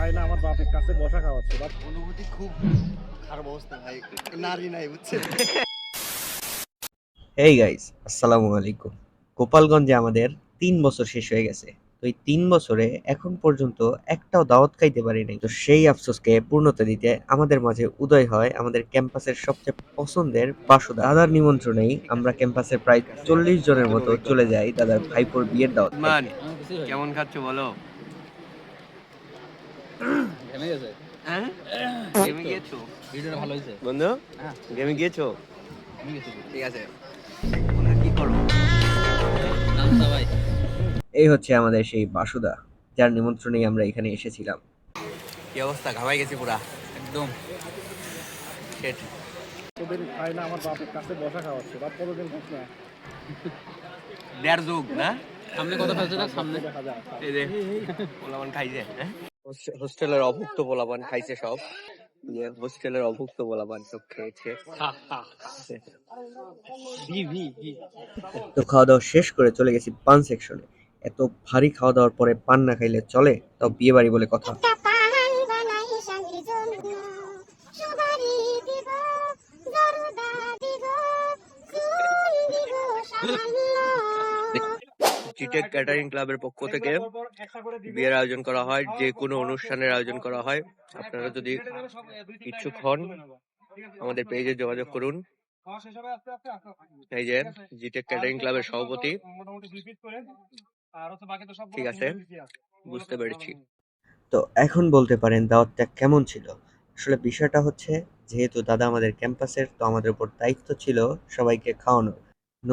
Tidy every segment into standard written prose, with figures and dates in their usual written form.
খাই না, আমার বাপের কাছে বসা খাওয়াচ্ছে। বাট অনুভূতি খুব খারাপ অবস্থা ভাই, নারী নাই বুঝছেন। হেই গাইস, আসসালামু আলাইকুম। গোপালগঞ্জে আমাদের ৩ বছর শেষ হয়ে গেছে। তো এই ৩ বছরে এখন পর্যন্ত একটাও দাওয়াত খাইতে পারি নাই। তো সেই আফসোসকে পূর্ণতা দিতে আমাদের মাঝে উদয় হয় আমাদের ক্যাম্পাসের সবচেয়ে পছন্দের বাসুদা। দাদার নিমন্ত্রণেই আমরা ক্যাম্পাসের প্রায় ৪০ জনের মতো চলে যাই দাদার ভাইপোর বিয়ের দাওয়াত খাইতে। কেমন খাচ্ছ বলো? ঘেমে গেছে। হ্যাঁ গেমে গিয়েছো ভিডিওটা ভালো হয়েছে। বন্ধু? হ্যাঁ। গেমে গিয়েছো? ঘেমে গেছে। ঠিক আছে বন্ধু, কি করো? নামতা ভাই। এই হচ্ছে আমাদের সেই বাসুদা, যার নিমন্ত্রণেই আমরা এখানে এসেছিলাম। কি অবস্থা? ঘামাই গেছি পুরা একদম। শেট। কতদিন খাই না, আমার বাপের কাছে বসা খাওয়াচ্ছে। বাপ কতদিন খাস না, দেড় যুগ না? সামনে কত ফেলছে না সামনে। দেখা যায়। এই যে পোলাপান খাইছে, হোস্টেলের অভুক্ত পোলাপান খাইছে সব। হোস্টেলের অভুক্ত পোলাপান সব খেয়েছে। তো খাওয়া দাওয়া শেষ করে চলে গেছি পান সেকশনে। এত ভারী খাওয়া দাওয়ার পরে পান না খাইলে চলে? তাও বিয়ে বাড়ি বলে কথা। জিটেক ক্যাটারিং ক্লাবের পক্ষ থেকে বিয়ের আয়োজন করা হয়, যে কোনো অনুষ্ঠানের আয়োজন করা হয়। আপনারা যদি ইচ্ছুক হন আমাদের পেজে যোগাযোগ করুন। এই যে জিটেক ক্যাটারিং ক্লাবের সভাপতি। ঠিক আছে, বুঝতে পেরেছি। তো এখন বলতে পারেন দাওয়াতটা কেমন ছিল। আসলে বিষয়টা হচ্ছে, যেহেতু দাদা আমাদের ক্যাম্পাসের, তো আমাদের উপর দায়িত্ব ছিল সবাইকে খাওয়ানোর।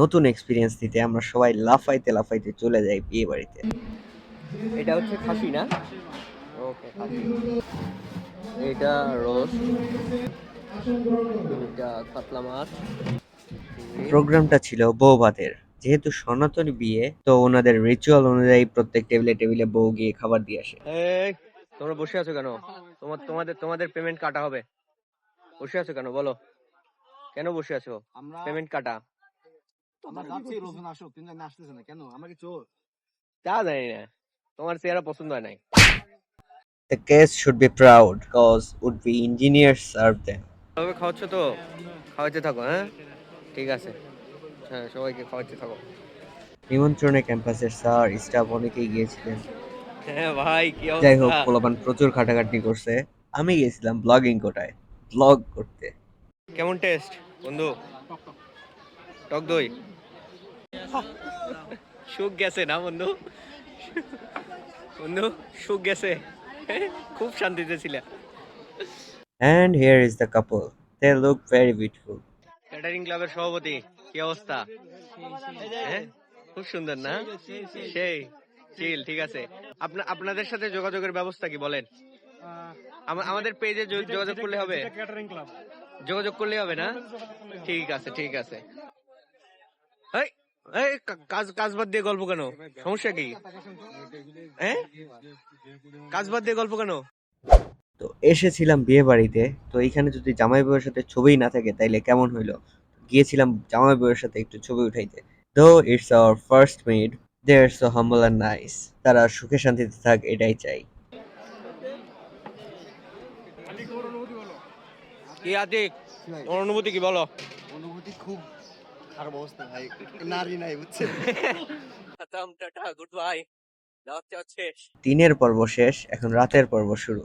নতুন এক্সপিরিয়েন্স দিতে আমরা সবাই লাফাইতে লাফাইতে চলে যাই বিয়ে বাড়িতে। এটা হচ্ছে খাসি না? ওকে, খাসি। এটা রোস্ট, এটা কাতলা মাছ। প্রোগ্রামটা ছিল বউ ভাতের। যেহেতু সনাতনী বিয়ে, তো ওনাদের রিচুয়াল অনুযায়ী প্রত্যেক টেবিলে টেবিলে বউ গিয়ে খাবার দিয়ে আসে। এই, তোমরা বসে আছো কেন? তোমাদের পেমেন্ট কাটা হবে। বসে আছো কেন বলো? কেন বসে আছো? পেমেন্ট কাটা। আমরা যাচ্ছি লোকজন আসুক, কিন্তু আসতেছে না কেন? আমাকে চোর। তা জানি না, তোমার চেহারা পছন্দ হয় নাই। The guests should be proud, cause would be engineers serve them. তবে খাওয়াচ্ছ তো, খাওয়াইতে থাকো। হ্যাঁ ঠিক আছে, হ্যাঁ সবাইকে খাওয়াইতে থাকো। নিমন্ত্রণে ক্যাম্পাসের স্যার, স্টাফ অনেকেই গিয়েছিলেন। হ্যাঁ ভাই, কি যাই হোক, অবস্থা? পোলাপান প্রচুর খাটাখাটনি করছে। আমি গেছিলাম ব্লগিং কোটায়, ব্লগ করতে। কেমন টেস্ট বন্ধু? টক দই শুক গেছে না বন্ধু? বন্ধু শুক গেছে? খুব শান্তিতে ছিল। And here is the couple. They look very beautiful. Catering ক্লাবের সভাপতি, কি অবস্থা? হ্যাঁ খুব সুন্দর না? সেই চিল। ঠিক আছে, আপনাদের সাথে যোগাযোগের ব্যবস্থা কি বলেন? আমাদের পেজে যোগাযোগ করলে হবে? ক্যাটারিং ক্লাব যোগাযোগ করলে হবে না? ঠিক আছে ঠিক আছে। এই এই, কাজ কাজ বাদ দিয়ে গল্প কেন? সমস্যা কি? হ্যাঁ কাজ বাদ দিয়ে গল্প কেন? তো এসেছিলাম বিয়ে বাড়িতে, তো এইখানে যদি জামাই বউয়ের সাথে ছবি না থাকে তাইলে কেমন হইলো। গিয়েছিলাম জামাই বউয়ের সাথে একটু ছবি উঠাইতে। Though it's our first meet, they're so humble and nice. তারা সুখে শান্তিতে থাক, এটাই চাই। কি আতিক, তোমার অনুভূতি কি বলো? অনুভূতি খুব খারাপ অবস্থা ভাই, নারী নাই বুঝছেন। Tata, good bye. দাওয়াত শেষ। দিনের পর্ব শেষ, এখন রাতের পর্ব শুরু।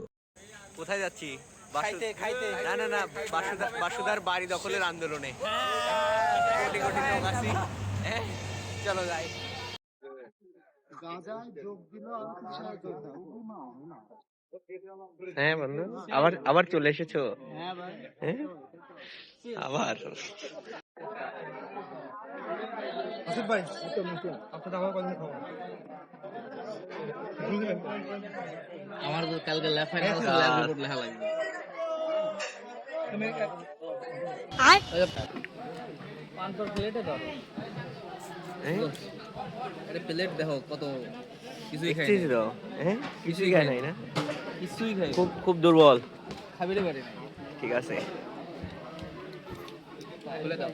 কোথায় যাচ্ছি? না না না, বাসুদার বাড়ি দখলের আন্দোলনে। কোটি কোটি লোক আছি। চলো যাই। হ্যাঁ বন্ধু, আবার আবার চলে এসেছো? হ্যাঁ আবার। আসিফ ভাই, আপনার আমার কদিন খাওয়া আমার তো কালকে ল্যাব ফাইনাল আছে, ল্যাব রিপোর্ট লেখা লাগবে। পাঁচশো প্লেটে ধরো। আরে প্লেট দেখো কত, কিছুই খাই না। কিছুই খাই নাই না? কিছুই খাই খুব খুব দুর্বল। খাবিরে পারি না। ঠিক আছে। বলে দাও।